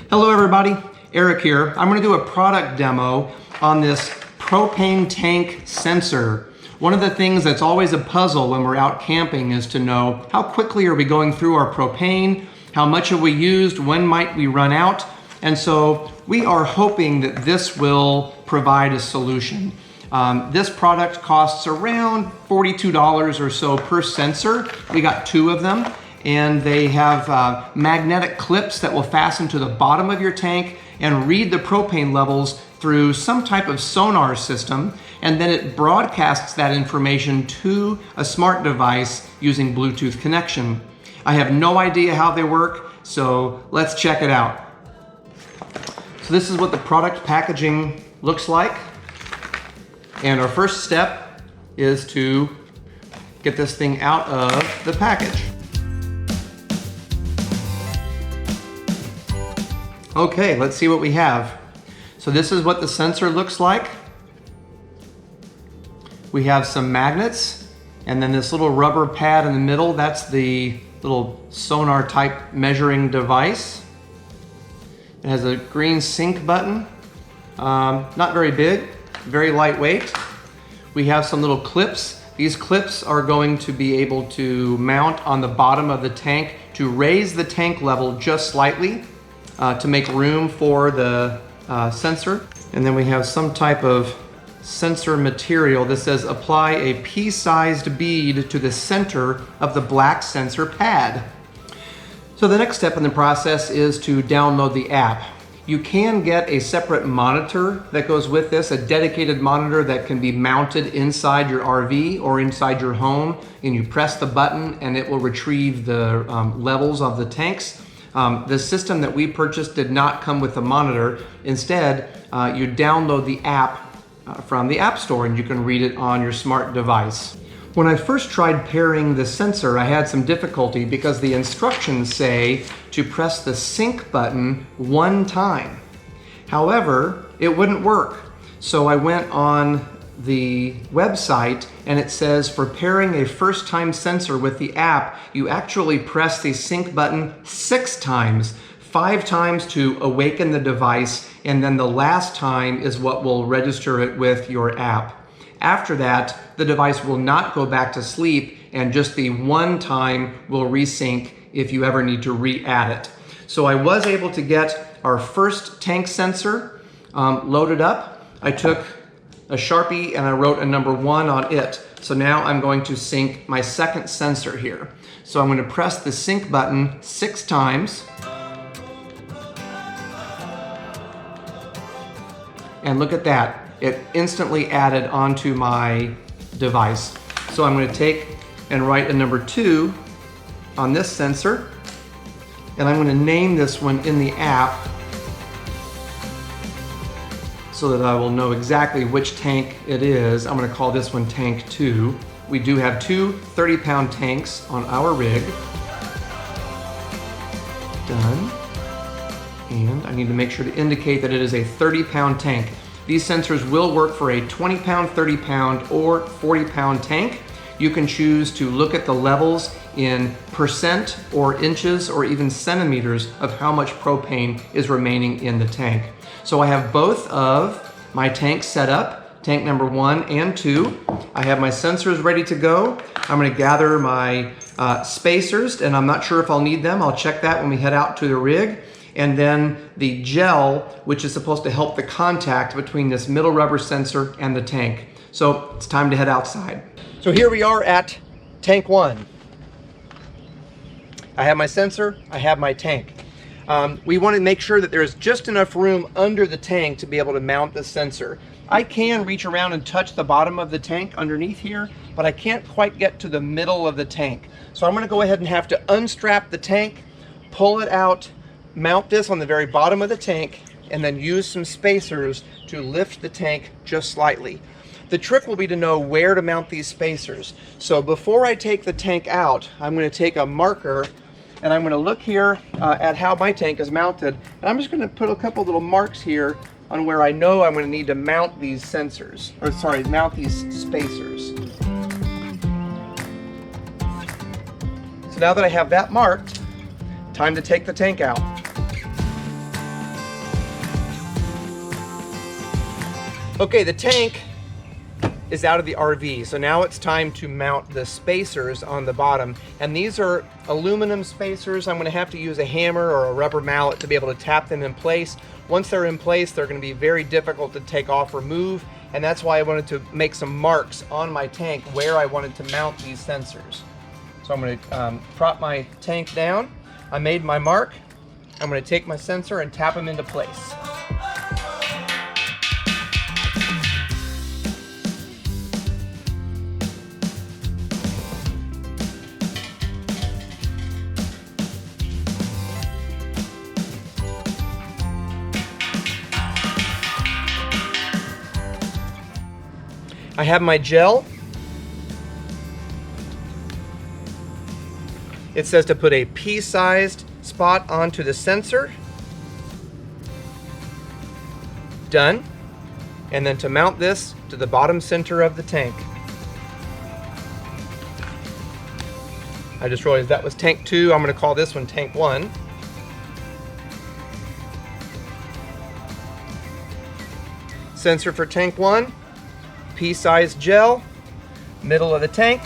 Hello everybody, Eric here. I'm going to do a product demo on this propane tank sensor. One of the things that's always a puzzle when we're out camping is to know how quickly are we going through our propane, how much have we used, when might we run out, and so we are hoping that this will provide a solution. This product costs around $42 or so per sensor. We got 2 of them. And they have magnetic clips that will fasten to the bottom of your tank and read the propane levels through some type of sonar system, and then it broadcasts that information to a smart device using Bluetooth connection. I have no idea how they work, so let's check it out. So this is what the product packaging looks like, and our first step is to get this thing out of the package. Okay, let's see what we have. So this is what the sensor looks like. We have some magnets, and then this little rubber pad in the middle, that's the little sonar type measuring device. It has a green sync button, not very big, very lightweight. We have some little clips. These clips are going to be able to mount on the bottom of the tank to raise the tank level just slightly. To make room for the sensor. And then we have some type of sensor material that says apply a pea-sized bead to the center of the black sensor pad. So the next step in the process is to download the app. You can get a separate monitor that goes with this, a dedicated monitor that can be mounted inside your RV or inside your home, and you press the button and it will retrieve the levels of the tanks. The system that we purchased did not come with a monitor. Instead, you download the app from the App Store and you can read it on your smart device. When I first tried pairing the sensor, I had some difficulty because the instructions say to press the sync button 1 time. However, it wouldn't work. So I went on the website and it says for pairing a first-time sensor with the app, you actually press the sync button 6 times, 5 times to awaken the device, and then the last time is what will register it with your app. After that, the device will not go back to sleep, and just the 1 time will resync if you ever need to re-add it. So I was able to get our first tank sensor loaded up. I took a Sharpie and I wrote a number 1 on it. So now I'm going to sync my second sensor here. So I'm going to press the sync button 6 times. And look at that. It instantly added onto my device. So I'm going to take and write a number 2 on this sensor. And I'm going to name this one in the app so that I will know exactly which tank it is. I'm going to call this one tank 2. We do have 2 30-pound tanks on our rig. Done. And I need to make sure to indicate that it is a 30-pound tank. These sensors will work for a 20-pound, 30-pound, or 40-pound tank. You can choose to look at the levels in percent or inches or even centimeters of how much propane is remaining in the tank. So I have both of my tanks set up, tank number 1 and 2. I have my sensors ready to go. I'm going to gather my spacers, and I'm not sure if I'll need them. I'll check that when we head out to the rig. And then the gel, which is supposed to help the contact between this middle rubber sensor and the tank. So it's time to head outside. So here we are at tank 1. I have my sensor, I have my tank. We want to make sure that there's just enough room under the tank to be able to mount the sensor. I can reach around and touch the bottom of the tank underneath here, but I can't quite get to the middle of the tank. So I'm going to go ahead and have to unstrap the tank, pull it out, mount this on the very bottom of the tank, and then use some spacers to lift the tank just slightly. The trick will be to know where to mount these spacers. So before I take the tank out, I'm going to take a marker and I'm going to look here at how my tank is mounted. And I'm just going to put a couple little marks here on where I know I'm going to need to mount these sensors, or sorry, mount these spacers. So now that I have that marked, time to take the tank out. Okay, the tank is out of the RV, so now it's time to mount the spacers on the bottom. And these are aluminum spacers. I'm gonna have to use a hammer or a rubber mallet to be able to tap them in place. Once they're in place, they're gonna be very difficult to take off or move, and that's why I wanted to make some marks on my tank where I wanted to mount these sensors. So I'm gonna prop my tank down. I made my mark. I'm gonna take my sensor and tap them into place. I have my gel. It says to put a pea-sized spot onto the sensor. Done. And then to mount this to the bottom center of the tank. I just realized that was tank 2. I'm going to call this one tank 1. Sensor for tank 1. Pea-sized gel, middle of the tank.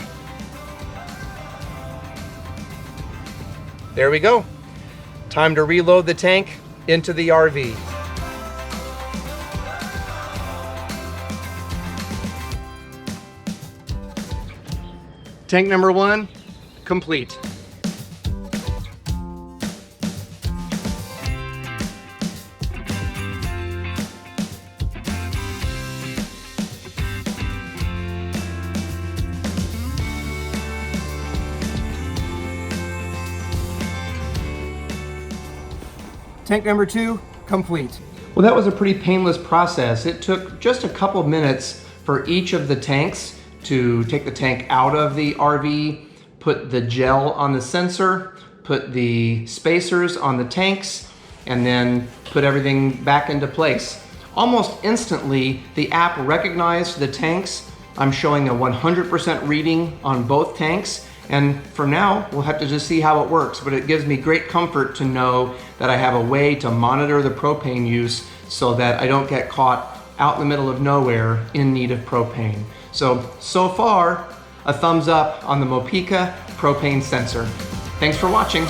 There we go. Time to reload the tank into the RV. Tank number 1, complete. Tank number 2, complete. Well, that was a pretty painless process. It took just a couple of minutes for each of the tanks to take the tank out of the RV, put the gel on the sensor, put the spacers on the tanks, and then put everything back into place. Almost instantly, the app recognized the tanks. I'm showing a 100% reading on both tanks. And for now, we'll have to just see how it works, but it gives me great comfort to know that I have a way to monitor the propane use so that I don't get caught out in the middle of nowhere in need of propane. So far, a thumbs up on the Mopeka propane sensor. Thanks for watching.